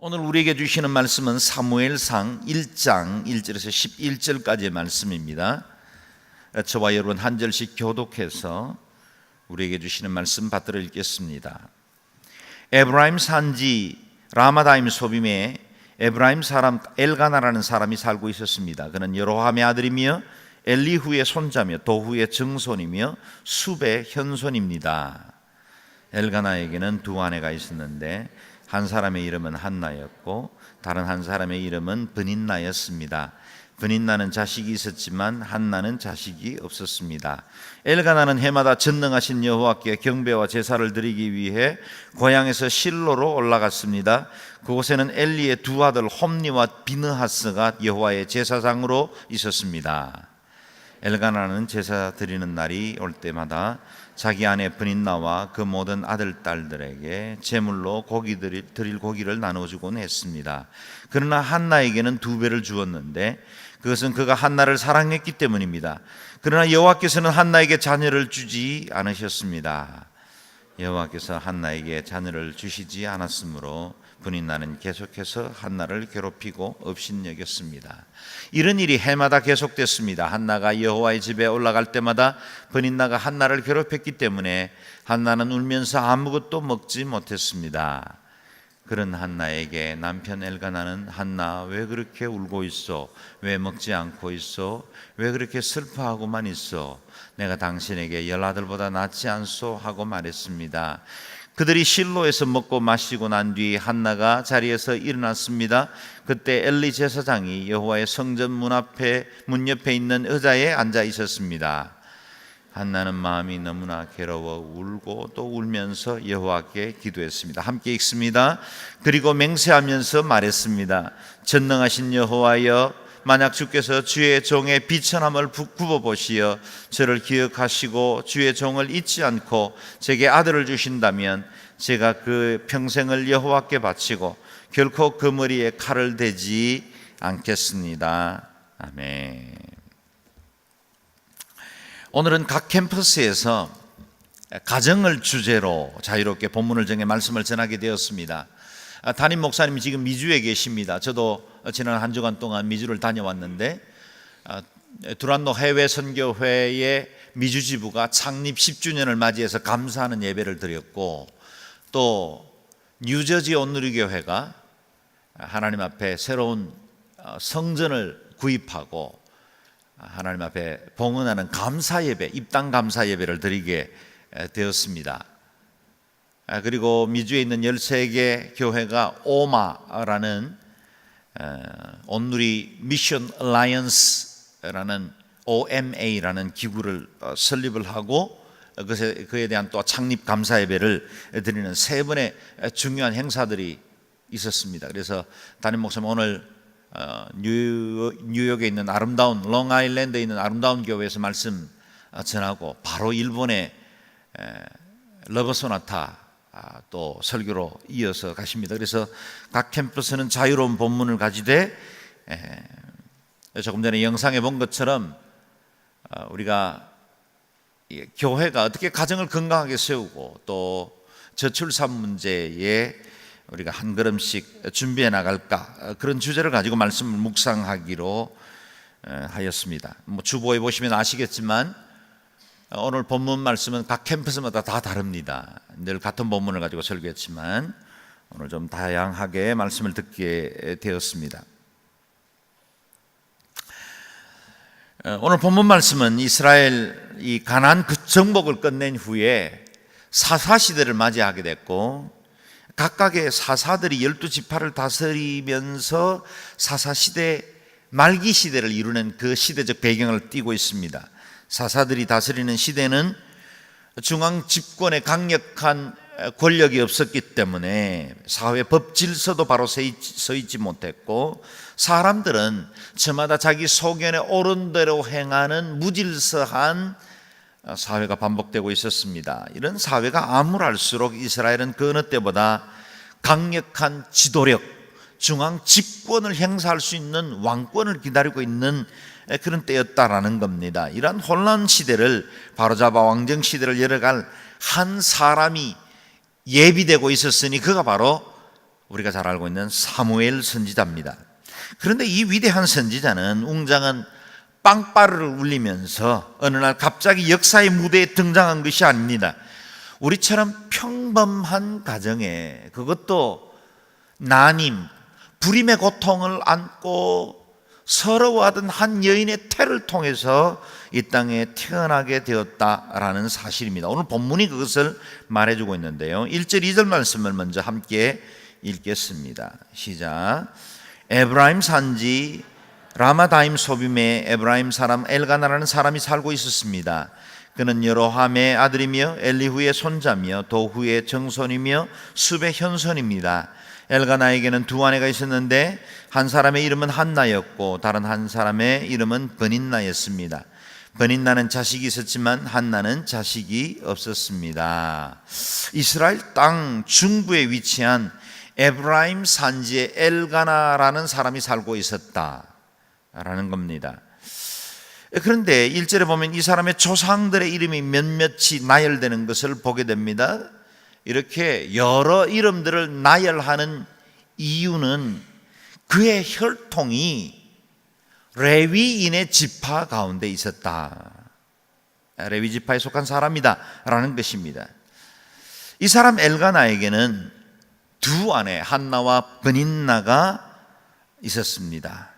오늘 우리에게 주시는 말씀은 사무엘상 1장 1절에서 11절까지의 말씀입니다. 저와 여러분 한 절씩 교독해서 우리에게 주시는 말씀 받들어 읽겠습니다. 에브라임 산지 라마다임 소빔에 에브라임 사람 엘가나라는 사람이 살고 있었습니다. 그는 여로함의 아들이며 엘리후의 손자며 도후의 증손이며 숲의 현손입니다. 엘가나에게는 두 아내가 있었는데 한 사람의 이름은 한나였고 다른 한 사람의 이름은 브닌나였습니다. 브닌나는 자식이 있었지만 한나는 자식이 없었습니다. 엘가나는 해마다 전능하신 여호와께 경배와 제사를 드리기 위해 고향에서 실로로 올라갔습니다. 그곳에는 엘리의 두 아들 홈니와 비느하스가 여호와의 제사장으로 있었습니다. 엘가나는 제사 드리는 날이 올 때마다 자기 아내 브닌나와 그 모든 아들 딸들에게 제물로 드릴 고기를 나눠주곤 했습니다. 그러나 한나에게는 2배를 주었는데 그것은 그가 한나를 사랑했기 때문입니다. 그러나 여호와께서는 한나에게 자녀를 주지 않으셨습니다. 여호와께서 한나에게 자녀를 주시지 않았으므로 브닌나는 계속해서 한나를 괴롭히고 업신여겼습니다. 이런 일이 해마다 계속됐습니다. 한나가 여호와의 집에 올라갈 때마다 브닌나가 한나를 괴롭혔기 때문에 한나는 울면서 아무것도 먹지 못했습니다. 그런 한나에게 남편 엘가나는 한나 왜 그렇게 울고 있어? 왜 먹지 않고 있어? 왜 그렇게 슬퍼하고만 있어? 내가 당신에게 10아들보다 낫지 않소? 하고 말했습니다. 그들이 실로에서 먹고 마시고 난 뒤 한나가 자리에서 일어났습니다. 그때 엘리 제사장이 여호와의 성전 문 옆에 있는 의자에 앉아 있었습니다. 한나는 마음이 너무나 괴로워 울고 또 울면서 여호와께 기도했습니다. 함께 읽습니다. 그리고 맹세하면서 말했습니다. 전능하신 여호와여, 만약 주께서 주의 종의 비천함을 굽어보시어 저를 기억하시고 주의 종을 잊지 않고 제게 아들을 주신다면 제가 그 평생을 여호와께 바치고 결코 그 머리에 칼을 대지 않겠습니다. 아멘. 오늘은 각 캠퍼스에서 가정을 주제로 자유롭게 본문을 정해 말씀을 전하게 되었습니다. 담임 목사님이 지금 미주에 계십니다. 저도 지난 한 주간 동안 미주를 다녀왔는데 두란노 해외 선교회의 미주 지부가 창립 10주년을 맞이해서 감사하는 예배를 드렸고, 또 뉴저지 온누리교회가 하나님 앞에 새로운 성전을 구입하고 하나님 앞에 봉헌하는 감사 예배, 입당 감사 예배를 드리게 되었습니다. 그리고 미주에 있는 13개 교회가 오마라는 온누리 미션 얼라이언스라는 OMA라는 기구를 설립을 하고 그에 대한 또 창립 감사 예배를 드리는 3번의 중요한 행사들이 있었습니다. 그래서 담임 목사님 오늘 뉴욕에 있는 아름다운 롱아일랜드에 있는 아름다운 교회에서 말씀 전하고 바로 일본의 러버소나타 또 설교로 이어서 가십니다. 그래서 각 캠퍼스는 자유로운 본문을 가지되 조금 전에 영상에 본 것처럼 우리가 교회가 어떻게 가정을 건강하게 세우고 또 저출산 문제에 우리가 한 걸음씩 준비해 나갈까, 그런 주제를 가지고 말씀을 묵상하기로 하였습니다. 주보에 보시면 아시겠지만 오늘 본문 말씀은 각 캠퍼스마다 다 다릅니다. 늘 같은 본문을 가지고 설교했지만 오늘 좀 다양하게 말씀을 듣게 되었습니다. 오늘 본문 말씀은 이스라엘이 가나안 정복을 끝낸 후에 사사시대를 맞이하게 됐고, 각각의 사사들이 12지파를 다스리면서 사사시대 말기 시대를 이루는 그 시대적 배경을 띠고 있습니다. 사사들이 다스리는 시대는 중앙 집권의 강력한 권력이 없었기 때문에 사회 법 질서도 바로 서 있지 못했고, 사람들은 저마다 자기 소견에 옳은 대로 행하는 무질서한 사회가 반복되고 있었습니다. 이런 사회가 암울할수록 이스라엘은 그 어느 때보다 강력한 지도력, 중앙 집권을 행사할 수 있는 왕권을 기다리고 있는 그런 때였다라는 겁니다. 이러한 혼란 시대를 바로잡아 왕정 시대를 열어갈 한 사람이 예비되고 있었으니 그가 바로 우리가 잘 알고 있는 사무엘 선지자입니다. 그런데 이 위대한 선지자는 웅장한 빵빠르를 울리면서 어느 날 갑자기 역사의 무대에 등장한 것이 아닙니다. 우리처럼 평범한 가정에, 그것도 난임, 불임의 고통을 안고 서러워하던 한 여인의 태를 통해서 이 땅에 태어나게 되었다라는 사실입니다. 오늘 본문이 그것을 말해주고 있는데요, 1절 2절 말씀을 먼저 함께 읽겠습니다. 시작. 에브라임 산지 라마다임 소빔에 에브라임 사람 엘가나라는 사람이 살고 있었습니다. 그는 여로함의 아들이며 엘리후의 손자며 도후의 정손이며 숲의 현손입니다. 엘가나에게는 두 아내가 있었는데 한 사람의 이름은 한나였고 다른 한 사람의 이름은 버닌나였습니다. 버닌나는 자식이 있었지만 한나는 자식이 없었습니다. 이스라엘 땅 중부에 위치한 에브라임 산지에 엘가나라는 사람이 살고 있었다라는 겁니다. 그런데 1절에 보면 이 사람의 조상들의 이름이 몇몇이 나열되는 것을 보게 됩니다. 이렇게 여러 이름들을 나열하는 이유는 그의 혈통이 레위인의 지파 가운데 있었다. 레위 지파에 속한 사람이다 라는 것입니다. 이 사람 엘가나에게는 두 아내 한나와 버닌나가 있었습니다.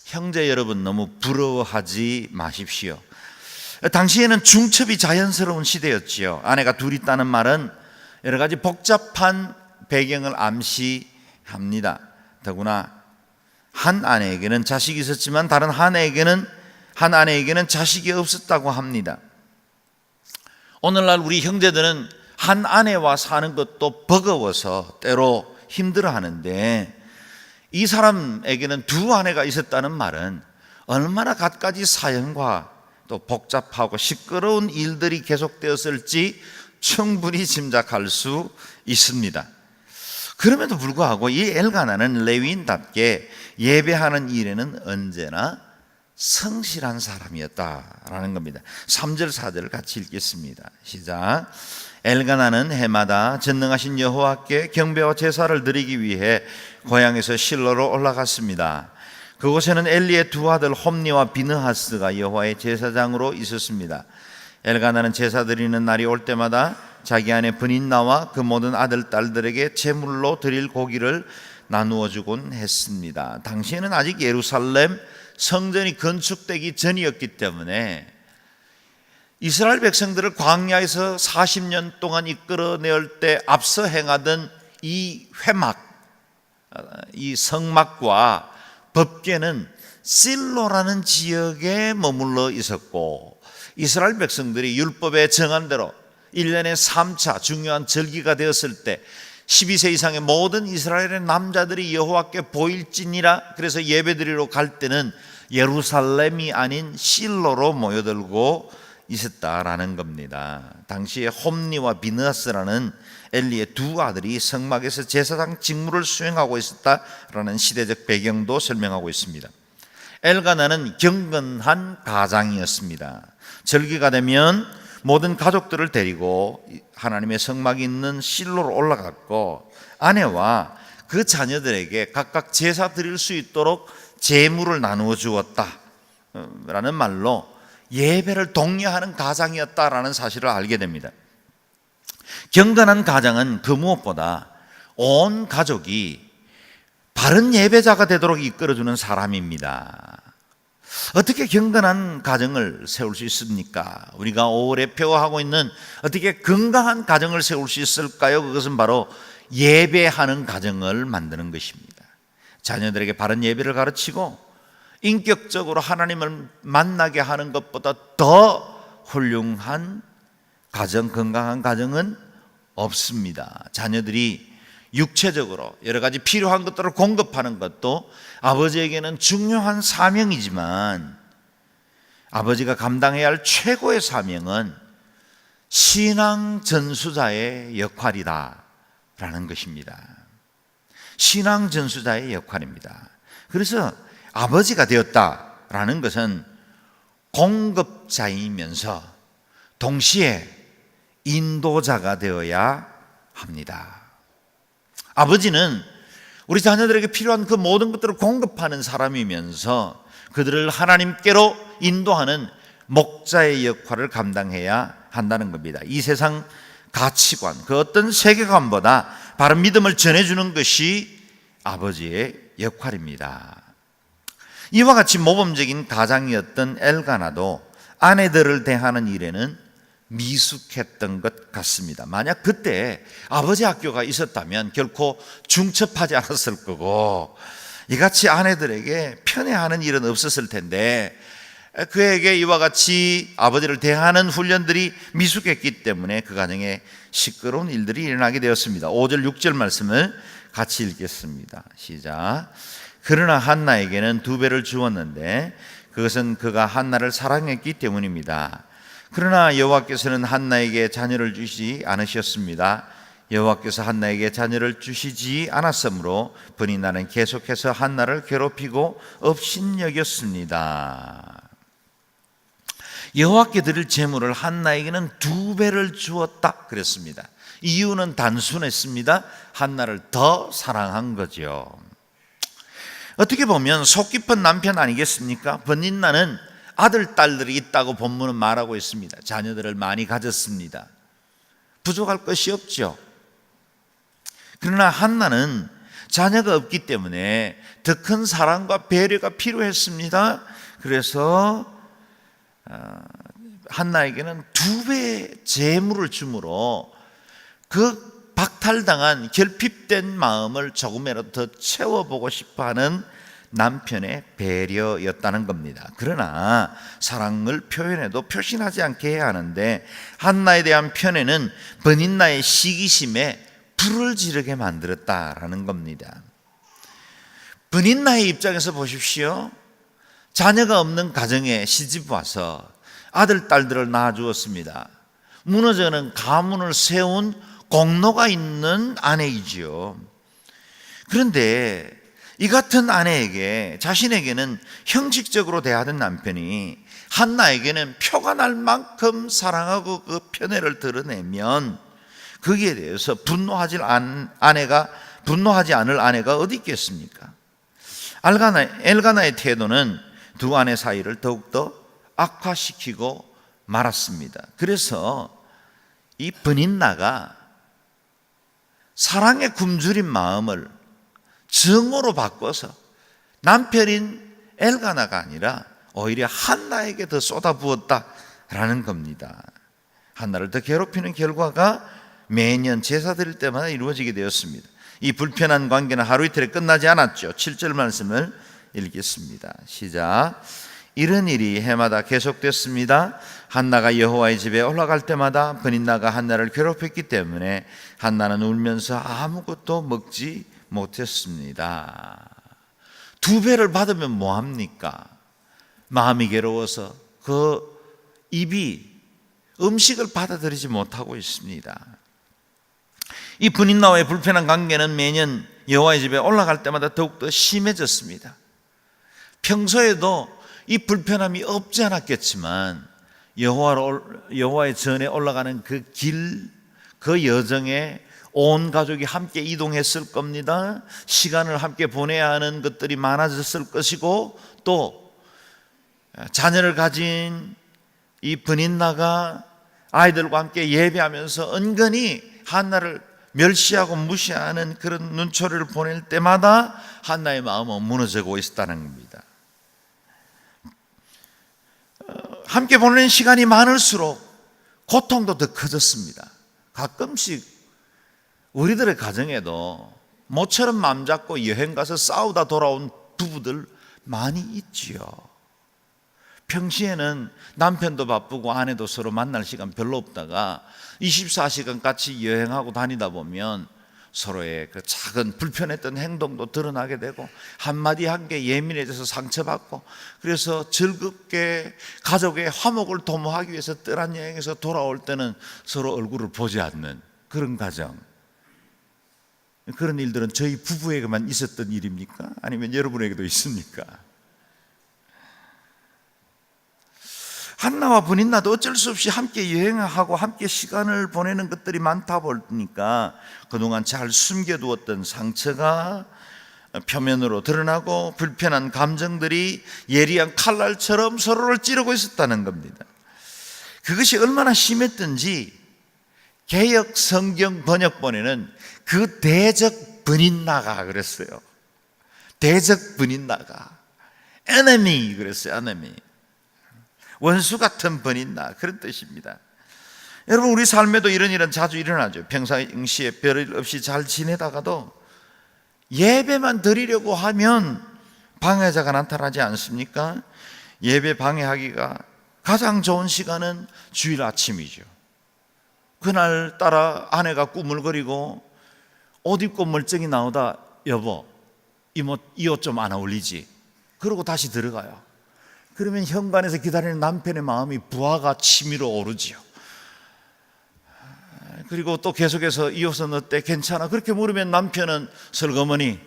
형제 여러분, 너무 부러워하지 마십시오. 당시에는 중첩이 자연스러운 시대였지요. 아내가 둘 있다는 말은 여러 가지 복잡한 배경을 암시합니다. 더구나 한 아내에게는 자식이 있었지만 다른 한 아내에게는 자식이 없었다고 합니다. 오늘날 우리 형제들은 한 아내와 사는 것도 버거워서 때로 힘들어하는데, 이 사람에게는 두 아내가 있었다는 말은 얼마나 갖가지 사연과 또 복잡하고 시끄러운 일들이 계속되었을지 충분히 짐작할 수 있습니다. 그럼에도 불구하고 이 엘가나는 레위인답게 예배하는 일에는 언제나 성실한 사람이었다라는 겁니다. 3절 4절을 같이 읽겠습니다. 시작. 엘가나는 해마다 전능하신 여호와께 경배와 제사를 드리기 위해 고향에서 실로로 올라갔습니다. 그곳에는 엘리의 두 아들 홈니와 비느하스가 여호와의 제사장으로 있었습니다. 엘가나는 제사 드리는 날이 올 때마다 자기 아내 브닌나와 그 모든 아들 딸들에게 제물로 드릴 고기를 나누어 주곤 했습니다. 당시에는 아직 예루살렘 성전이 건축되기 전이었기 때문에 이스라엘 백성들을 광야에서 40년 동안 이끌어내올 때 앞서 행하던 이 회막, 이 성막과 법궤는 실로라는 지역에 머물러 있었고, 이스라엘 백성들이 율법에 정한 대로 1년에 3차 중요한 절기가 되었을 때 12세 이상의 모든 이스라엘의 남자들이 여호와께 보일지니라, 그래서 예배드리러 갈 때는 예루살렘이 아닌 실로로 모여들고 있었다라는 겁니다. 당시에 홈니와 비느하스라는 엘리의 두 아들이 성막에서 제사장 직무를 수행하고 있었다라는 시대적 배경도 설명하고 있습니다. 엘가나는 경건한 가장이었습니다. 절기가 되면 모든 가족들을 데리고 하나님의 성막이 있는 실로로 올라갔고, 아내와 그 자녀들에게 각각 제사 드릴 수 있도록 제물을 나누어 주었다라는 말로 예배를 독려하는 가장이었다라는 사실을 알게 됩니다. 경건한 가장은 그 무엇보다 온 가족이 바른 예배자가 되도록 이끌어주는 사람입니다. 어떻게 경건한 가정을 세울 수 있습니까? 우리가 오래 표하고 있는 어떻게 건강한 가정을 세울 수 있을까요? 그것은 바로 예배하는 가정을 만드는 것입니다. 자녀들에게 바른 예배를 가르치고 인격적으로 하나님을 만나게 하는 것보다 더 훌륭한 가정, 건강한 가정은 없습니다. 자녀들이 육체적으로 여러 가지 필요한 것들을 공급하는 것도 아버지에게는 중요한 사명이지만, 아버지가 감당해야 할 최고의 사명은 신앙 전수자의 역할이다라는 것입니다. 신앙 전수자의 역할입니다. 그래서 아버지가 되었다라는 것은 공급자이면서 동시에 인도자가 되어야 합니다. 아버지는 우리 자녀들에게 필요한 그 모든 것들을 공급하는 사람이면서 그들을 하나님께로 인도하는 목자의 역할을 감당해야 한다는 겁니다. 이 세상 가치관, 그 어떤 세계관보다 바른 믿음을 전해주는 것이 아버지의 역할입니다. 이와 같이 모범적인 가장이었던 엘가나도 아내들을 대하는 일에는 미숙했던 것 같습니다. 만약 그때 아버지 학교가 있었다면 결코 중첩하지 않았을 거고 이같이 아내들에게 편애하는 일은 없었을 텐데 그에게 이와 같이 아버지를 대하는 훈련들이 미숙했기 때문에 그 가정에 시끄러운 일들이 일어나게 되었습니다. 5절 6절 말씀을 같이 읽겠습니다. 시작. 그러나 한나에게는 2배를 주었는데 그것은 그가 한나를 사랑했기 때문입니다. 그러나 여호와께서는 한나에게 자녀를 주시지 않으셨습니다. 여호와께서 한나에게 자녀를 주시지 않았으므로 브니나는 계속해서 한나를 괴롭히고 업신여겼습니다. 여호와께 드릴 제물을 한나에게는 2배를 주었다 그랬습니다. 이유는 단순했습니다. 한나를 더 사랑한 거죠. 어떻게 보면 속 깊은 남편 아니겠습니까? 브니나는 아들, 딸들이 있다고 본문은 말하고 있습니다. 자녀들을 많이 가졌습니다. 부족할 것이 없죠. 그러나 한나는 자녀가 없기 때문에 더 큰 사랑과 배려가 필요했습니다. 그래서 한나에게는 2배 재물을 주므로 그 박탈당한 결핍된 마음을 조금이라도 더 채워보고 싶어하는 남편의 배려였다는 겁니다. 그러나 사랑을 표현해도 표신하지 않게 해야 하는데 한나에 대한 편애는 브니나의 시기심에 불을 지르게 만들었다라는 겁니다. 브니나의 입장에서 보십시오. 자녀가 없는 가정에 시집 와서 아들, 딸들을 낳아주었습니다. 무너져가는 가문을 세운 공로가 있는 아내이지요. 그런데 이 같은 아내에게 자신에게는 형식적으로 대하던 남편이 한나에게는 표가 날 만큼 사랑하고 그 편애를 드러내면 거기에 대해서 분노하지 않을 아내가 어디 있겠습니까? 엘가나의 태도는 두 아내 사이를 더욱더 악화시키고 말았습니다. 그래서 이 브닌나가 사랑에 굶주린 마음을 정으로 바꿔서 남편인 엘가나가 아니라 오히려 한나에게 더 쏟아부었다라는 겁니다. 한나를 더 괴롭히는 결과가 매년 제사 드릴 때마다 이루어지게 되었습니다. 이 불편한 관계는 하루 이틀에 끝나지 않았죠. 7절 말씀을 읽겠습니다. 시작. 이런 일이 해마다 계속됐습니다. 한나가 여호와의 집에 올라갈 때마다 브닌나가 한나를 괴롭혔기 때문에 한나는 울면서 아무것도 먹지 못했습니다. 2배를 받으면 뭐합니까? 마음이 괴로워서 그 입이 음식을 받아들이지 못하고 있습니다. 이 브닌나와의 불편한 관계는 매년 여호와의 집에 올라갈 때마다 더욱더 심해졌습니다. 평소에도 이 불편함이 없지 않았겠지만 여호와의 전에 올라가는 그 길, 그 여정에 온 가족이 함께 이동했을 겁니다. 시간을 함께 보내야 하는 것들이 많아졌을 것이고 또 자녀를 가진 이 브닌나가 아이들과 함께 예배하면서 은근히 한나를 멸시하고 무시하는 그런 눈초리를 보낼 때마다 한나의 마음은 무너지고 있었다는 겁니다. 함께 보내는 시간이 많을수록 고통도 더 커졌습니다. 가끔씩 우리들의 가정에도 모처럼 맘 잡고 여행 가서 싸우다 돌아온 부부들 많이 있지요. 평시에는 남편도 바쁘고 아내도 서로 만날 시간 별로 없다가 24시간 같이 여행하고 다니다 보면 서로의 그 작은 불편했던 행동도 드러나게 되고 한마디 한 게 예민해져서 상처받고 그래서 즐겁게 가족의 화목을 도모하기 위해서 떠난 여행에서 돌아올 때는 서로 얼굴을 보지 않는 그런 가정. 그런 일들은 저희 부부에게만 있었던 일입니까? 아니면 여러분에게도 있습니까? 한나와 브닌나도 어쩔 수 없이 함께 여행하고 함께 시간을 보내는 것들이 많다 보니까 그동안 잘 숨겨두었던 상처가 표면으로 드러나고 불편한 감정들이 예리한 칼날처럼 서로를 찌르고 있었다는 겁니다. 그것이 얼마나 심했던지 개역 성경 번역본에는 그 대적 브닌나가 그랬어요. 대적 브닌나가 enemy 그랬어요. enemy, 원수 같은 브닌나, 그런 뜻입니다. 여러분, 우리 삶에도 이런 일은 자주 일어나죠. 평상시에 별일 없이 잘 지내다가도 예배만 드리려고 하면 방해자가 나타나지 않습니까? 예배 방해하기가 가장 좋은 시간은 주일 아침이죠. 그날따라 아내가 꾸물거리고 옷 입고 멀쩡히 나오다 여보 이 옷 좀 안 어울리지? 그러고 다시 들어가요. 그러면 현관에서 기다리는 남편의 마음이 부하가 치밀어 오르지요. 그리고 또 계속해서 이 옷은 어때? 괜찮아? 그렇게 물으면 남편은 설거머니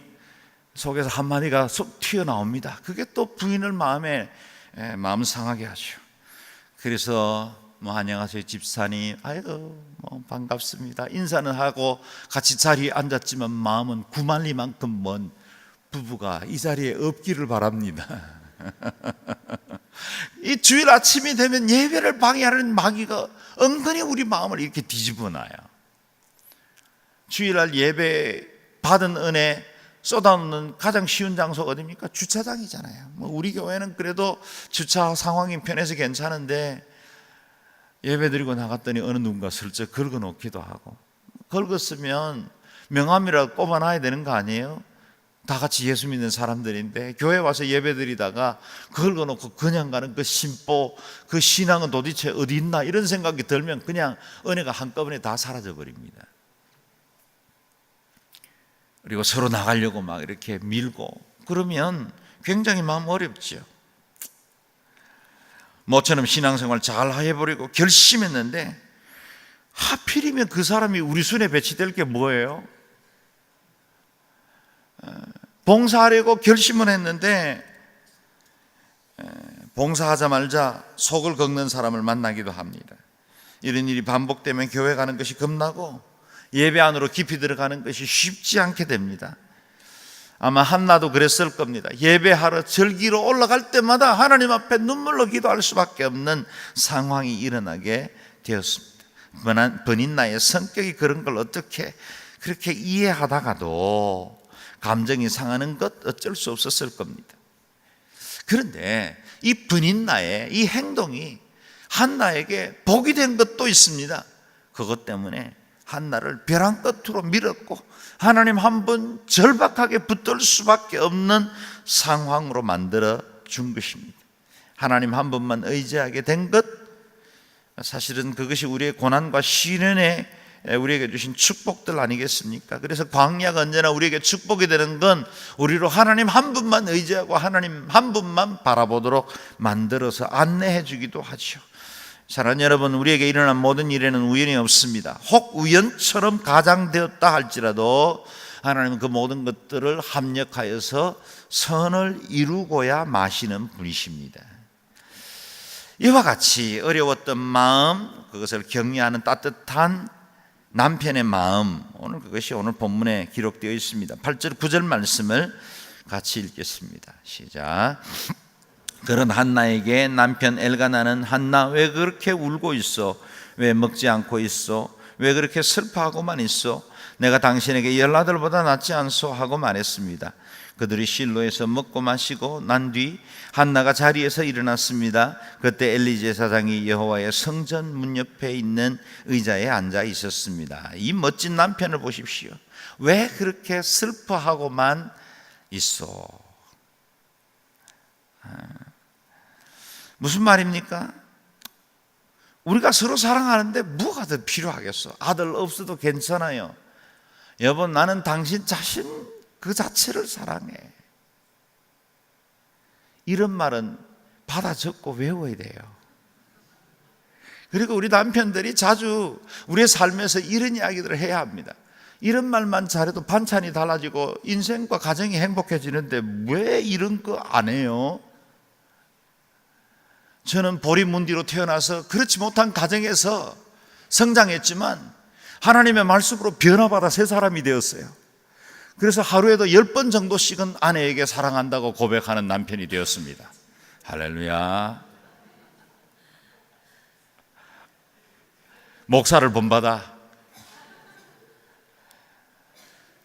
속에서 한마디가 쏙 튀어나옵니다. 그게 또 부인을 마음 상하게 하죠. 그래서 안녕하세요 집사님, 아이고 반갑습니다 인사는 하고 같이 자리에 앉았지만 마음은 구만리만큼 먼 부부가 이 자리에 없기를 바랍니다. 이 주일 아침이 되면 예배를 방해하는 마귀가 은근히 우리 마음을 이렇게 뒤집어놔요. 주일날 예배 받은 은혜 쏟아놓는 가장 쉬운 장소가 어디입니까? 주차장이잖아요. 우리 교회는 그래도 주차 상황이 편해서 괜찮은데 예배 드리고 나갔더니 어느 누군가 슬쩍 긁어놓기도 하고, 긁었으면 명함이라도 꼽아놔야 되는 거 아니에요? 다 같이 예수 믿는 사람들인데 교회 와서 예배 드리다가 긁어놓고 그냥 가는 그 심보, 그 신앙은 도대체 어디 있나 이런 생각이 들면 그냥 은혜가 한꺼번에 다 사라져 버립니다. 그리고 서로 나가려고 막 이렇게 밀고 그러면 굉장히 마음 어렵죠. 모처럼 신앙생활 잘 해보려고 결심했는데 하필이면 그 사람이 우리 손에 배치될 게 뭐예요? 봉사하려고 결심을 했는데 봉사하자마자 속을 긁는 사람을 만나기도 합니다. 이런 일이 반복되면 교회 가는 것이 겁나고 예배 안으로 깊이 들어가는 것이 쉽지 않게 됩니다. 아마 한나도 그랬을 겁니다. 예배하러 절기로 올라갈 때마다 하나님 앞에 눈물로 기도할 수밖에 없는 상황이 일어나게 되었습니다. 브닌나의 성격이 그런 걸 어떻게 그렇게 이해하다가도 감정이 상하는 것 어쩔 수 없었을 겁니다. 그런데 이 브닌나의 이 행동이 한나에게 복이 된 것도 있습니다. 그것 때문에 한나를 벼랑 끝으로 밀었고 하나님 한 번 절박하게 붙들 수밖에 없는 상황으로 만들어 준 것입니다. 하나님 한 번만 의지하게 된 것, 사실은 그것이 우리의 고난과 시련에 우리에게 주신 축복들 아니겠습니까? 그래서 광야가 언제나 우리에게 축복이 되는 건 우리로 하나님 한 분만 의지하고 하나님 한 분만 바라보도록 만들어서 안내해 주기도 하죠. 사랑하는 여러분, 우리에게 일어난 모든 일에는 우연이 없습니다. 혹 우연처럼 가장되었다 할지라도 하나님은 그 모든 것들을 합력하여서 선을 이루고야 마시는 분이십니다. 이와 같이 어려웠던 마음, 그것을 격려하는 따뜻한 남편의 마음, 그것이 오늘 본문에 기록되어 있습니다. 8절 9절 말씀을 같이 읽겠습니다. 시작. 그런 한나에게 남편 엘가나는 한나 왜 그렇게 울고 있어? 왜 먹지 않고 있어? 왜 그렇게 슬퍼하고만 있어? 내가 당신에게 10아들보다 낫지 않소? 하고 말했습니다. 그들이 실로에서 먹고 마시고 난 뒤 한나가 자리에서 일어났습니다. 그때 엘리 제사장이 여호와의 성전 문 옆에 있는 의자에 앉아 있었습니다. 이 멋진 남편을 보십시오. 왜 그렇게 슬퍼하고만 있어? 무슨 말입니까? 우리가 서로 사랑하는데 뭐가 더 필요하겠어? 아들 없어도 괜찮아요. 여보, 나는 당신 자신 그 자체를 사랑해. 이런 말은 받아 적고 외워야 돼요. 그리고 우리 남편들이 자주 우리의 삶에서 이런 이야기들을 해야 합니다. 이런 말만 잘해도 반찬이 달라지고 인생과 가정이 행복해지는데 왜 이런 거 안 해요? 저는 보리문디로 태어나서 그렇지 못한 가정에서 성장했지만 하나님의 말씀으로 변화받아 새 사람이 되었어요. 그래서 하루에도 10번 정도씩은 아내에게 사랑한다고 고백하는 남편이 되었습니다. 할렐루야. 목사를 본받아.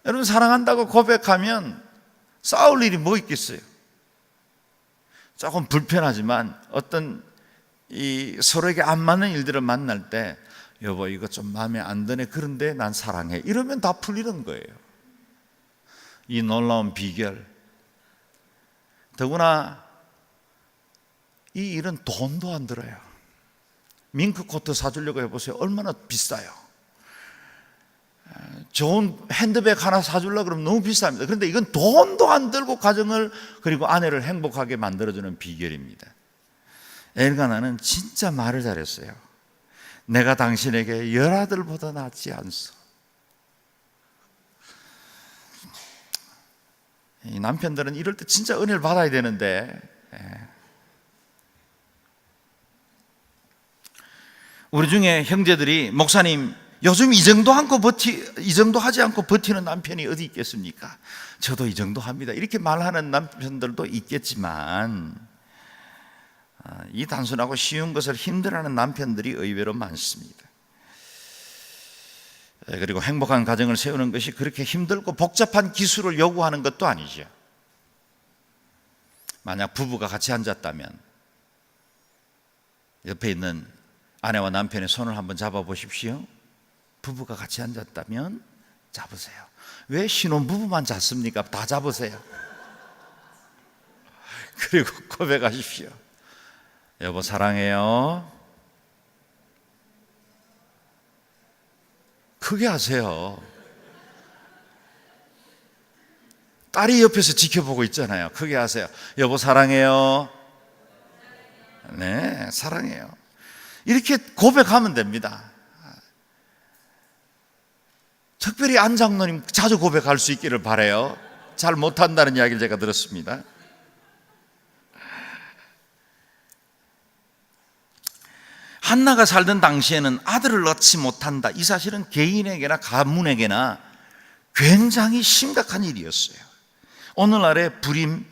여러분, 사랑한다고 고백하면 싸울 일이 뭐 있겠어요? 조금 불편하지만 어떤 서로에게 안 맞는 일들을 만날 때 여보 이거 좀 마음에 안 드네, 그런데 난 사랑해, 이러면 다 풀리는 거예요. 이 놀라운 비결. 더구나 이 일은 돈도 안 들어요. 밍크코트 사주려고 해보세요. 얼마나 비싸요. 좋은 핸드백 하나 사주려고 그러면 너무 비쌉니다. 그런데 이건 돈도 안 들고 가정을 그리고 아내를 행복하게 만들어주는 비결입니다. 엘가나는 진짜 말을 잘했어요. 내가 당신에게 10아들보다 낫지 않소. 이 남편들은 이럴 때 진짜 은혜를 받아야 되는데, 우리 중에 형제들이 목사님 요즘 이 정도 하지 않고 버티는 남편이 어디 있겠습니까? 저도 이 정도 합니다, 이렇게 말하는 남편들도 있겠지만 이 단순하고 쉬운 것을 힘들어하는 남편들이 의외로 많습니다. 그리고 행복한 가정을 세우는 것이 그렇게 힘들고 복잡한 기술을 요구하는 것도 아니죠. 만약 부부가 같이 앉았다면 옆에 있는 아내와 남편의 손을 한번 잡아보십시오. 부부가 같이 앉았다면 잡으세요. 왜 신혼부부만 잡습니까? 다 잡으세요. 그리고 고백하십시오. 여보 사랑해요. 크게 하세요. 딸이 옆에서 지켜보고 있잖아요. 크게 하세요. 여보 사랑해요. 네, 사랑해요. 이렇게 고백하면 됩니다. 특별히 안 장로님 자주 고백할 수 있기를 바라요. 잘 못한다는 이야기를 제가 들었습니다. 한나가 살던 당시에는 아들을 얻지 못한다, 이 사실은 개인에게나 가문에게나 굉장히 심각한 일이었어요. 오늘날의 불임,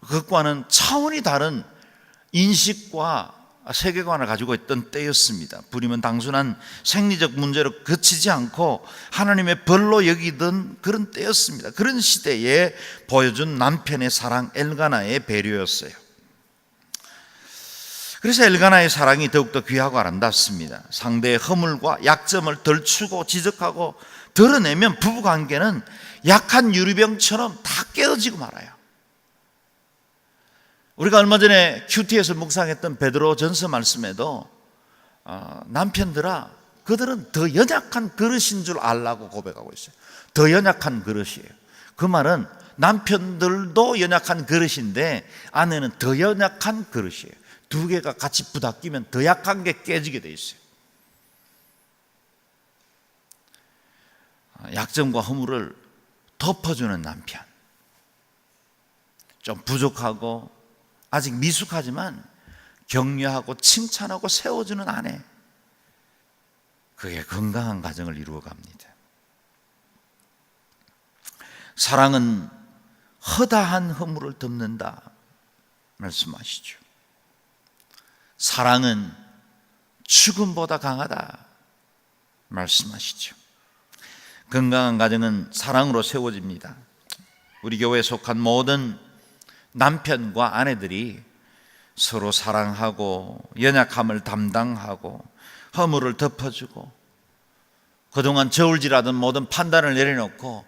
그것과는 차원이 다른 인식과 세계관을 가지고 있던 때였습니다. 불임은 단순한 생리적 문제로 그치지 않고 하나님의 벌로 여기던 그런 때였습니다. 그런 시대에 보여준 남편의 사랑, 엘가나의 배려였어요. 그래서 엘가나의 사랑이 더욱더 귀하고 아름답습니다. 상대의 허물과 약점을 덜추고 지적하고 드러내면 부부관계는 약한 유리병처럼 다 깨어지고 말아요. 우리가 얼마 전에 큐티에서 묵상했던 베드로 전서 말씀에도 남편들아 그들은 더 연약한 그릇인 줄 알라고 고백하고 있어요. 더 연약한 그릇이에요. 그 말은 남편들도 연약한 그릇인데 아내는 더 연약한 그릇이에요. 두 개가 같이 부닥끼면 더 약한 게 깨지게 돼 있어요. 약점과 허물을 덮어주는 남편, 좀 부족하고 아직 미숙하지만 격려하고 칭찬하고 세워주는 아내, 그게 건강한 가정을 이루어갑니다. 사랑은 허다한 허물을 덮는다 말씀하시죠. 사랑은 죽음보다 강하다 말씀하시죠. 건강한 가정은 사랑으로 세워집니다. 우리 교회에 속한 모든 남편과 아내들이 서로 사랑하고 연약함을 담당하고 허물을 덮어주고 그동안 저울질하던 모든 판단을 내려놓고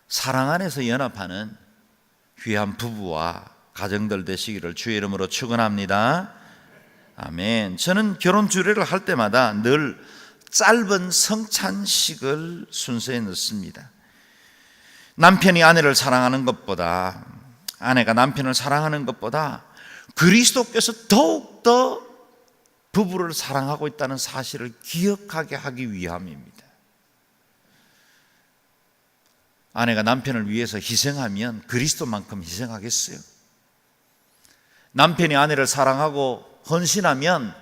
사랑 안에서 연합하는 귀한 부부와 가정들 되시기를 주의 이름으로 축원합니다. 아멘. 저는 결혼 주례를 할 때마다 늘 짧은 성찬식을 순서에 넣습니다. 남편이 아내를 사랑하는 것보다, 아내가 남편을 사랑하는 것보다 그리스도께서 더욱더 부부를 사랑하고 있다는 사실을 기억하게 하기 위함입니다. 아내가 남편을 위해서 희생하면 그리스도만큼 희생하겠어요? 남편이 아내를 사랑하고 헌신하면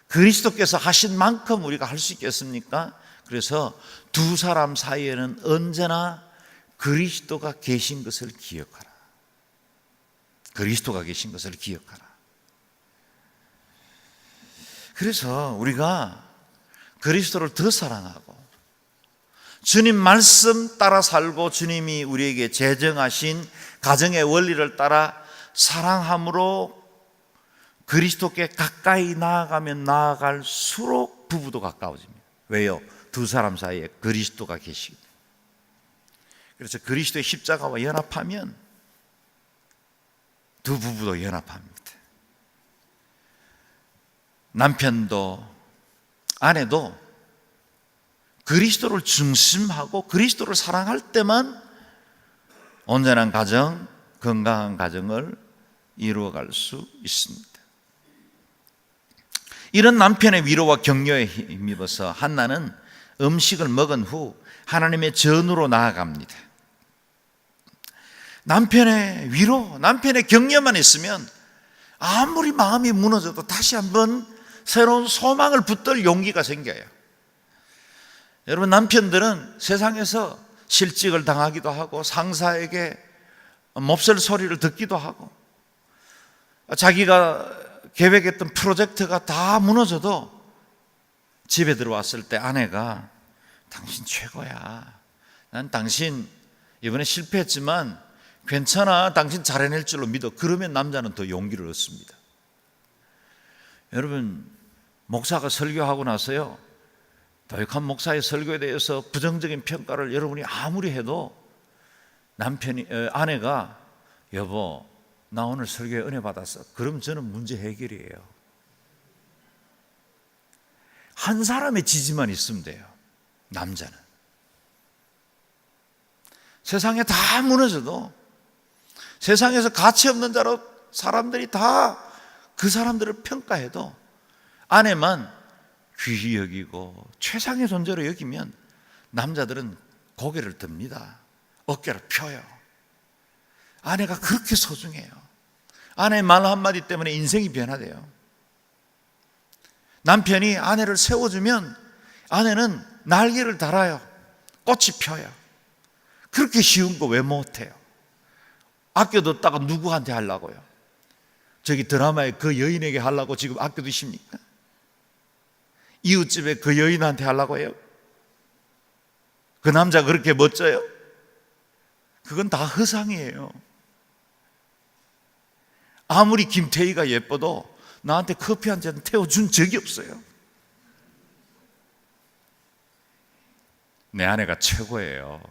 그리스도께서 하신 만큼 우리가 할 수 있겠습니까? 그래서 두 사람 사이에는 언제나 그리스도가 계신 것을 기억하라. 그리스도가 계신 것을 기억하라. 그래서 우리가 그리스도를 더 사랑하고 주님 말씀 따라 살고 주님이 우리에게 제정하신 가정의 원리를 따라 사랑함으로 그리스도께 가까이 나아가면 나아갈수록 부부도 가까워집니다. 왜요? 두 사람 사이에 그리스도가 계시기 때문에. 그래서 그리스도의 십자가와 연합하면 두 부부도 연합합니다. 남편도 아내도 그리스도를 중심하고 그리스도를 사랑할 때만 온전한 가정, 건강한 가정을 이루어갈 수 있습니다. 이런 남편의 위로와 격려에 힘입어서 한나는 음식을 먹은 후 하나님의 전으로 나아갑니다. 남편의 위로, 남편의 격려만 있으면 아무리 마음이 무너져도 다시 한번 새로운 소망을 붙들 용기가 생겨요. 여러분, 남편들은 세상에서 실직을 당하기도 하고 상사에게 몹쓸 소리를 듣기도 하고 자기가 계획했던 프로젝트가 다 무너져도 집에 들어왔을 때 아내가 당신 최고야. 난 당신 이번에 실패했지만 괜찮아. 당신 잘 해낼 줄로 믿어. 그러면 남자는 더 용기를 얻습니다. 여러분, 목사가 설교하고 나서요, 도역한 목사의 설교에 대해서 부정적인 평가를 여러분이 아무리 해도 아내가 여보, 나 오늘 설교에 은혜 받았어. 그럼 저는 문제 해결이에요. 한 사람의 지지만 있으면 돼요. 남자는. 세상에 다 무너져도 세상에서 가치 없는 자로 사람들이 다 그 사람들을 평가해도 아내만 귀히 여기고 최상의 존재로 여기면 남자들은 고개를 듭니다. 어깨를 펴요. 아내가 그렇게 소중해요. 아내의 말 한마디 때문에 인생이 변화돼요. 남편이 아내를 세워주면 아내는 날개를 달아요. 꽃이 펴요. 그렇게 쉬운 거 왜 못해요? 아껴뒀다가 누구한테 하려고요? 저기 드라마에 그 여인에게 하려고 지금 아껴두십니까? 이웃집에 그 여인한테 하려고 해요? 그 남자 그렇게 멋져요? 그건 다 허상이에요. 아무리 김태희가 예뻐도 나한테 커피 한 잔 태워준 적이 없어요. 내 아내가 최고예요.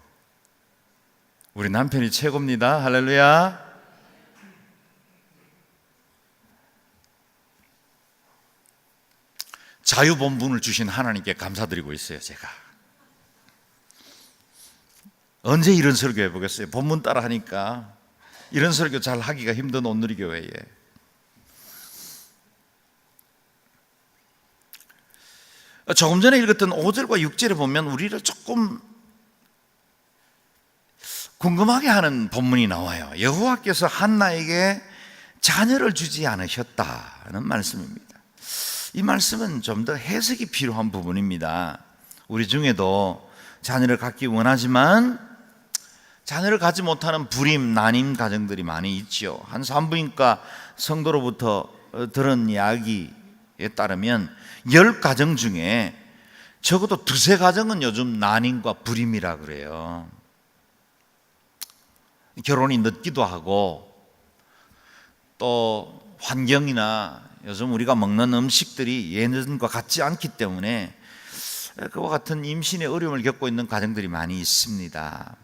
우리 남편이 최고입니다. 할렐루야. 자유본분을 주신 하나님께 감사드리고 있어요. 제가 언제 이런 설교 해보겠어요? 본문 따라 하니까 이런 설교 잘 하기가 힘든 온누리교회에. 조금 전에 읽었던 5절과 6절에 보면 우리를 조금 궁금하게 하는 본문이 나와요. 여호와께서 한나에게 자녀를 주지 않으셨다는 말씀입니다. 이 말씀은 좀 더 해석이 필요한 부분입니다. 우리 중에도 자녀를 갖기 원하지만 자녀를 갖지 못하는 불임, 난임 가정들이 많이 있죠. 한 산부인과 성도로부터 들은 이야기에 따르면 10가정 중에 적어도 2-3가정은 요즘 난임과 불임이라 그래요. 결혼이 늦기도 하고 또 환경이나 요즘 우리가 먹는 음식들이 예전과 같지 않기 때문에 그와 같은 임신의 어려움을 겪고 있는 가정들이 많이 있습니다.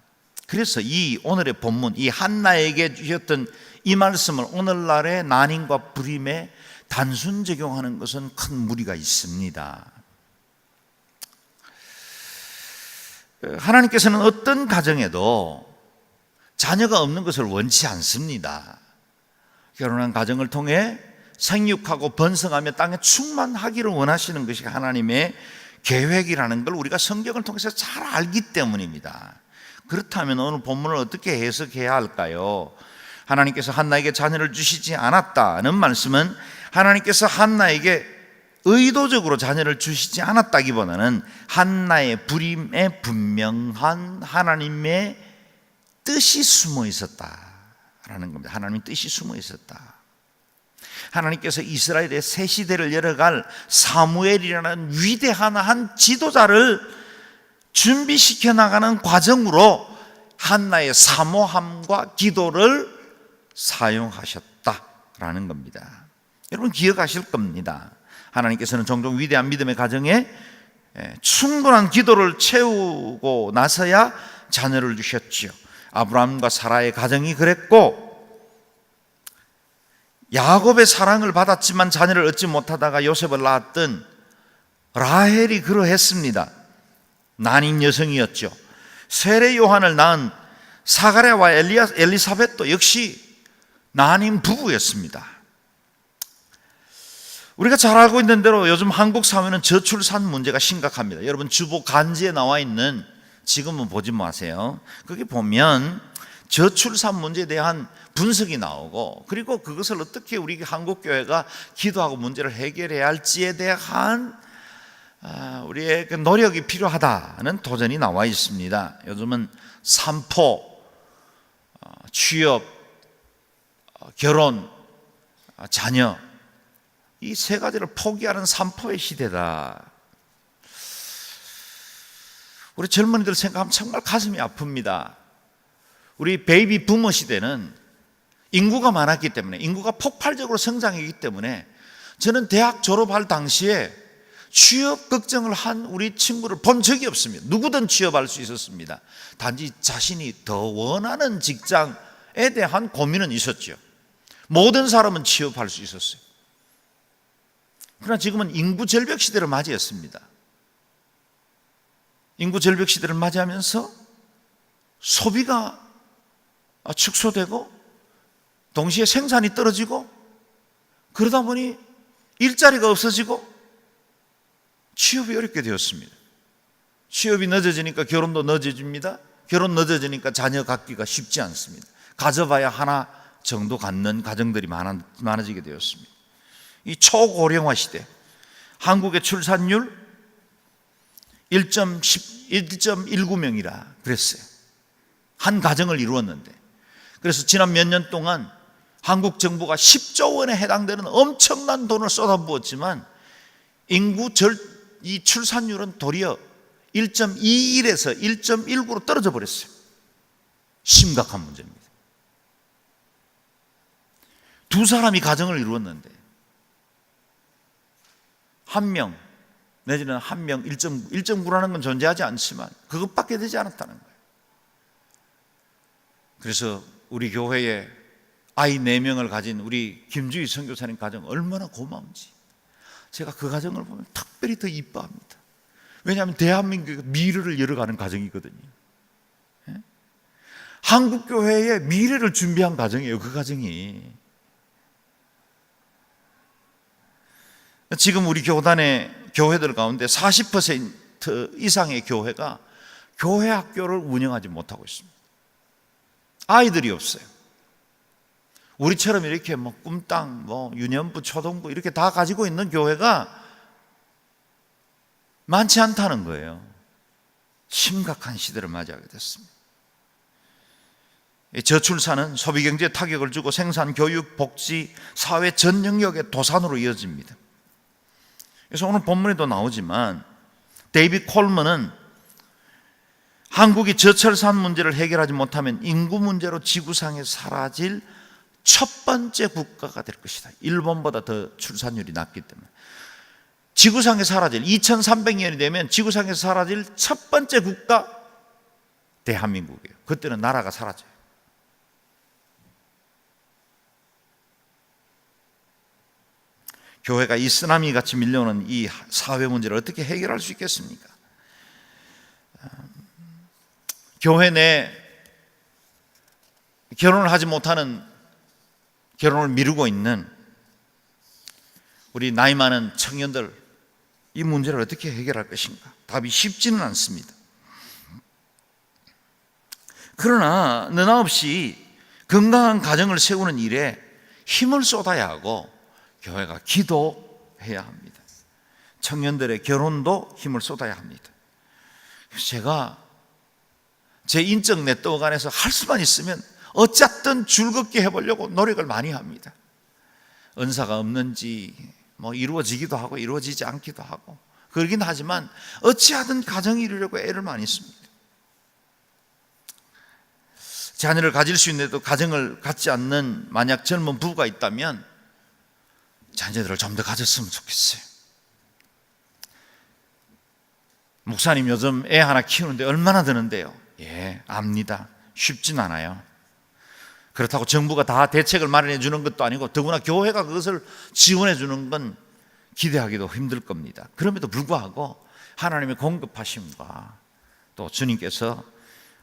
그래서 이 오늘의 본문, 이 한나에게 주셨던 이 말씀을 오늘날의 난임과 불임에 단순 적용하는 것은 큰 무리가 있습니다. 하나님께서는 어떤 가정에도 자녀가 없는 것을 원치 않습니다. 결혼한 가정을 통해 생육하고 번성하며 땅에 충만하기를 원하시는 것이 하나님의 계획이라는 걸 우리가 성경을 통해서 잘 알기 때문입니다. 그렇다면 오늘 본문을 어떻게 해석해야 할까요? 하나님께서 한나에게 자녀를 주시지 않았다는 말씀은 하나님께서 한나에게 의도적으로 자녀를 주시지 않았다기보다는 한나의 불임에 분명한 하나님의 뜻이 숨어 있었다라는 겁니다. 하나님의 뜻이 숨어 있었다. 하나님께서 이스라엘의 새 시대를 열어갈 사무엘이라는 위대한 한 지도자를 준비시켜 나가는 과정으로 한나의 사모함과 기도를 사용하셨다라는 겁니다. 여러분 기억하실 겁니다. 하나님께서는 종종 위대한 믿음의 가정에 충분한 기도를 채우고 나서야 자녀를 주셨지요. 아브라함과 사라의 가정이 그랬고, 야곱의 사랑을 받았지만 자녀를 얻지 못하다가 요셉을 낳았던 라헬이 그러했습니다. 난임 여성이었죠. 세례 요한을 낳은 사가랴와 엘리사벳도 역시 난임 부부였습니다. 우리가 잘 알고 있는 대로 요즘 한국 사회는 저출산 문제가 심각합니다. 여러분 주보 간지에 나와 있는, 지금은 보지 마세요. 거기 보면 저출산 문제에 대한 분석이 나오고, 그리고 그것을 어떻게 우리 한국교회가 기도하고 문제를 해결해야 할지에 대한 우리의 그 노력이 필요하다는 도전이 나와 있습니다. 요즘은 산포, 취업, 결혼, 자녀, 이 세 가지를 포기하는 산포의 시대다. 우리 젊은이들 생각하면 정말 가슴이 아픕니다. 우리 베이비 부머 시대는 인구가 많았기 때문에, 인구가 폭발적으로 성장했기 때문에, 저는 대학 졸업할 당시에 취업 걱정을 한 우리 친구를 본 적이 없습니다. 누구든 취업할 수 있었습니다. 단지 자신이 더 원하는 직장에 대한 고민은 있었죠. 모든 사람은 취업할 수 있었어요. 그러나 지금은 인구 절벽 시대를 맞이했습니다. 인구 절벽 시대를 맞이하면서 소비가 축소되고 동시에 생산이 떨어지고, 그러다 보니 일자리가 없어지고 취업이 어렵게 되었습니다. 취업이 늦어지니까 결혼도 늦어집니다. 결혼 늦어지니까 자녀 갖기가 쉽지 않습니다. 가져봐야 하나 정도 갖는 가정들이 많아지게 되었습니다. 이 초고령화 시대, 한국의 출산율 1.19명이라 그랬어요. 한 가정을 이루었는데, 그래서 지난 몇 년 동안 한국 정부가 10조 원에 해당되는 엄청난 돈을 쏟아부었지만 이 출산율은 도리어 1.21에서 1.19로 떨어져 버렸어요. 심각한 문제입니다. 두 사람이 가정을 이루었는데 한 명 내지는 한 명 1.9라는 건 존재하지 않지만 그것밖에 되지 않았다는 거예요. 그래서 우리 교회에 아이 4명을 가진 우리 김주희 선교사님 가정 얼마나 고마운지 제가 그 가정을 보면 특별히 더 이뻐합니다. 왜냐하면 대한민국의 미래를 열어가는 가정이거든요. 한국교회의 미래를 준비한 가정이에요. 그 가정이. 지금 우리 교회들 가운데 40% 이상의 교회가 교회 학교를 운영하지 못하고 있습니다. 아이들이 없어요. 우리처럼 이렇게 꿈땅, 유년부, 초등부 이렇게 다 가지고 있는 교회가 많지 않다는 거예요. 심각한 시대를 맞이하게 됐습니다. 저출산은 소비경제에 타격을 주고 생산, 교육, 복지, 사회 전 영역의 도산으로 이어집니다. 그래서 오늘 본문에도 나오지만 데이비드 콜먼은 한국이 저출산 문제를 해결하지 못하면 인구 문제로 지구상에 사라질 첫 번째 국가가 될 것이다. 일본보다 더 출산율이 낮기 때문에 지구상에 사라질 2300년이 되면 지구상에서 사라질 첫 번째 국가 대한민국이에요. 그때는 나라가 사라져요. 교회가 이 쓰나미 같이 밀려오는 이 사회 문제를 어떻게 해결할 수 있겠습니까? 교회 내 결혼을 하지 못하는, 결혼을 미루고 있는 우리 나이 많은 청년들, 이 문제를 어떻게 해결할 것인가? 답이 쉽지는 않습니다. 그러나 너나 없이 건강한 가정을 세우는 일에 힘을 쏟아야 하고 교회가 기도해야 합니다. 청년들의 결혼도 힘을 쏟아야 합니다. 제가 제 인적 네트워크 안에서 할 수만 있으면 어쨌든 즐겁게 해보려고 노력을 많이 합니다. 은사가 없는지 이루어지기도 하고 이루어지지 않기도 하고 그러긴 하지만 어찌하든 가정을 이루려고 애를 많이 씁니다. 자녀를 가질 수 있는데도 가정을 갖지 않는 만약 젊은 부부가 있다면 자녀들을 좀 더 가졌으면 좋겠어요. 목사님 요즘 애 하나 키우는데 얼마나 드는데요? 예, 압니다. 쉽진 않아요. 그렇다고 정부가 다 대책을 마련해 주는 것도 아니고 더구나 교회가 그것을 지원해 주는 건 기대하기도 힘들 겁니다. 그럼에도 불구하고 하나님의 공급하심과 또 주님께서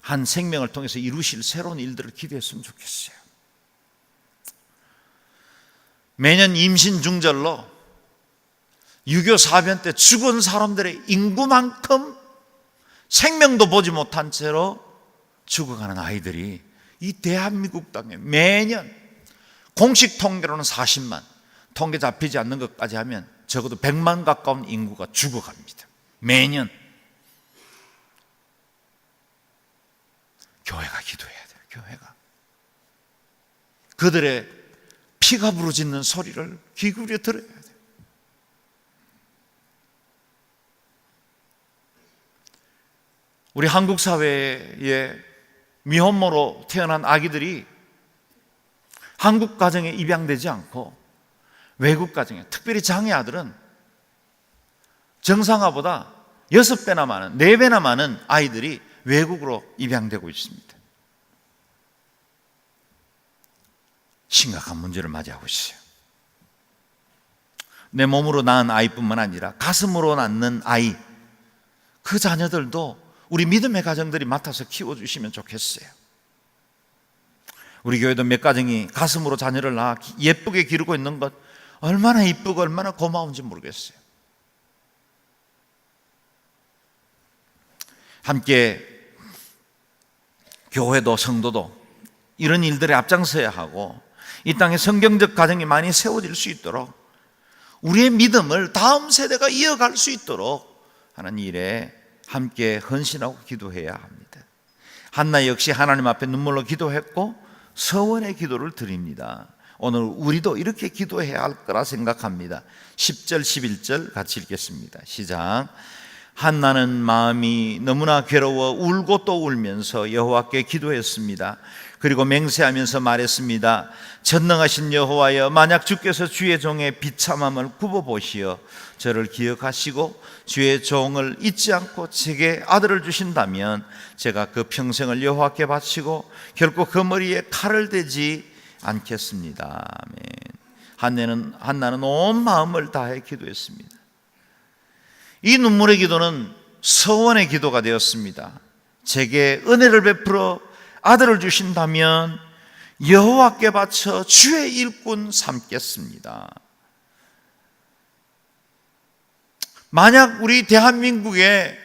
한 생명을 통해서 이루실 새로운 일들을 기대했으면 좋겠어요. 매년 임신 중절로 유교 사변 때 죽은 사람들의 인구만큼 생명도 보지 못한 채로 죽어가는 아이들이 이 대한민국 땅에 매년 공식 통계로는 40만, 통계 잡히지 않는 것까지 하면 적어도 100만 가까운 인구가 죽어갑니다. 매년. 교회가 기도해야 돼요. 교회가 그들의 피가 부르짖는 소리를 귀 기울여 들어야 돼요. 우리 한국 사회에 미혼모로 태어난 아기들이 한국 가정에 입양되지 않고 외국 가정에, 특별히 장애 아들은 정상화보다 6배나 많은, 4배나 많은 아이들이 외국으로 입양되고 있습니다. 심각한 문제를 맞이하고 있어요. 내 몸으로 낳은 아이뿐만 아니라 가슴으로 낳는 아이, 그 자녀들도 우리 믿음의 가정들이 맡아서 키워주시면 좋겠어요. 우리 교회도 몇 가정이 가슴으로 자녀를 낳아 예쁘게 기르고 있는 것 얼마나 이쁘고 얼마나 고마운지 모르겠어요. 함께 교회도 성도도 이런 일들에 앞장서야 하고 이 땅에 성경적 가정이 많이 세워질 수 있도록 우리의 믿음을 다음 세대가 이어갈 수 있도록 하는 일에 함께 헌신하고 기도해야 합니다. 한나 역시 하나님 앞에 눈물로 기도했고 서원의 기도를 드립니다. 오늘 우리도 이렇게 기도해야 할 거라 생각합니다. 10절 11절 같이 읽겠습니다. 시작. 한나는 마음이 너무나 괴로워 울고 또 울면서 여호와께 기도했습니다. 그리고 맹세하면서 말했습니다. 전능하신 여호와여, 만약 주께서 주의 종의 비참함을 굽어보시어 저를 기억하시고 주의 종을 잊지 않고 제게 아들을 주신다면 제가 그 평생을 여호와께 바치고 결코 그 머리에 칼을 대지 않겠습니다. 아멘. 한나는 온 마음을 다해 기도했습니다. 이 눈물의 기도는 서원의 기도가 되었습니다. 제게 은혜를 베풀어 아들을 주신다면 여호와께 바쳐 주의 일꾼 삼겠습니다. 만약 우리 대한민국에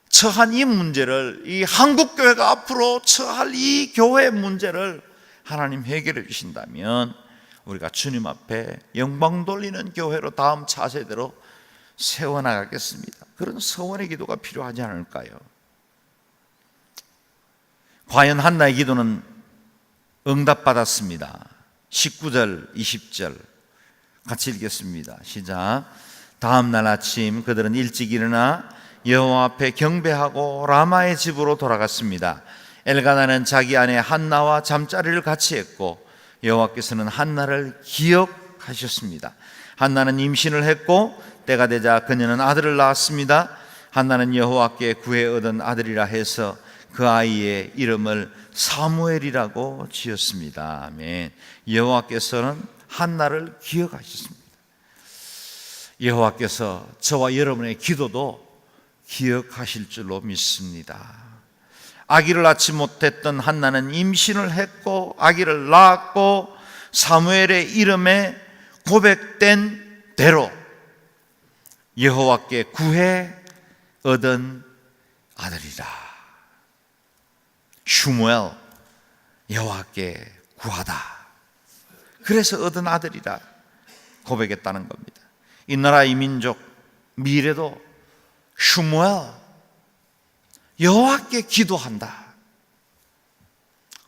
처한 이 문제를, 이 한국교회가 앞으로 처할 이 교회 문제를 하나님 해결해 주신다면 우리가 주님 앞에 영광 돌리는 교회로 다음 차세대로 세워나가겠습니다. 그런 서원의 기도가 필요하지 않을까요? 과연 한나의 기도는 응답받았습니다. 19절 20절 같이 읽겠습니다. 시작. 다음 날 아침 그들은 일찍 일어나 여호와 앞에 경배하고 라마의 집으로 돌아갔습니다. 엘가나는 자기 아내 한나와 잠자리를 같이 했고 여호와께서는 한나를 기억하셨습니다. 한나는 임신을 했고 때가 되자 그녀는 아들을 낳았습니다. 한나는 여호와께 구해 얻은 아들이라 해서 그 아이의 이름을 사무엘이라고 지었습니다. 아멘. 여호와께서는 한나를 기억하셨습니다. 여호와께서 저와 여러분의 기도도 기억하실 줄로 믿습니다. 아기를 낳지 못했던 한나는 임신을 했고 아기를 낳았고 사무엘의 이름에 고백된 대로 여호와께 구해 얻은 아들이라. 슈무엘, 여호와께 구하다. 그래서 얻은 아들이라 고백했다는 겁니다. 이 나라 이 민족 미래도 슈무엘 여호와께 기도한다.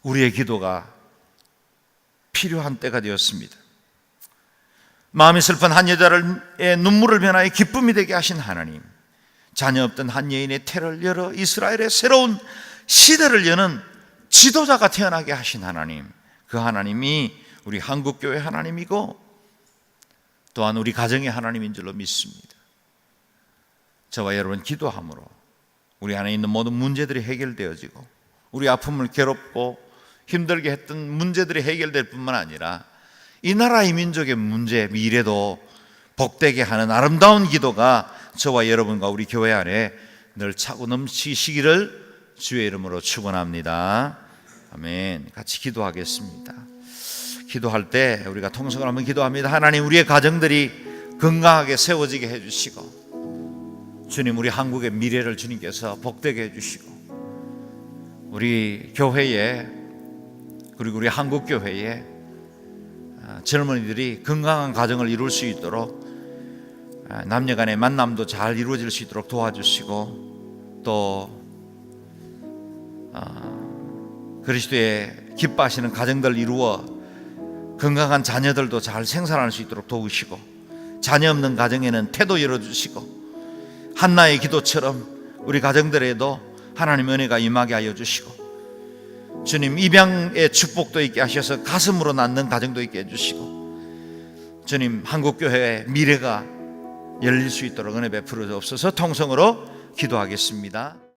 우리의 기도가 필요한 때가 되었습니다. 마음이 슬픈 한 여자의 눈물을 변하여 기쁨이 되게 하신 하나님, 자녀 없던 한 여인의 태를 열어 이스라엘의 새로운 시대를 여는 지도자가 태어나게 하신 하나님, 그 하나님이 우리 한국교회 하나님이고 또한 우리 가정의 하나님인 줄로 믿습니다. 저와 여러분 기도함으로 우리 안에 있는 모든 문제들이 해결되어지고 우리 아픔을 괴롭고 힘들게 했던 문제들이 해결될 뿐만 아니라 이 나라 이 민족의 문제 미래도 복되게 하는 아름다운 기도가 저와 여러분과 우리 교회 안에 늘 차고 넘치시기를 주의 이름으로 축원합니다. 아멘. 같이 기도하겠습니다. 기도할 때 우리가 통성을 한번 기도합니다. 하나님, 우리의 가정들이 건강하게 세워지게 해주시고 주님, 우리 한국의 미래를 주님께서 복되게 해주시고 우리 교회에, 그리고 우리 한국교회에 젊은이들이 건강한 가정을 이룰 수 있도록 남녀간의 만남도 잘 이루어질 수 있도록 도와주시고 또 그리스도의 기뻐하시는 가정들 이루어 건강한 자녀들도 잘 생산할 수 있도록 도우시고 자녀 없는 가정에는 태도 열어주시고 한나의 기도처럼 우리 가정들에도 하나님 은혜가 임하게 하여 주시고 주님, 입양의 축복도 있게 하셔서 가슴으로 낳는 가정도 있게 해주시고 주님, 한국교회의 미래가 열릴 수 있도록 은혜 베풀어 주옵소서. 통성으로 기도하겠습니다.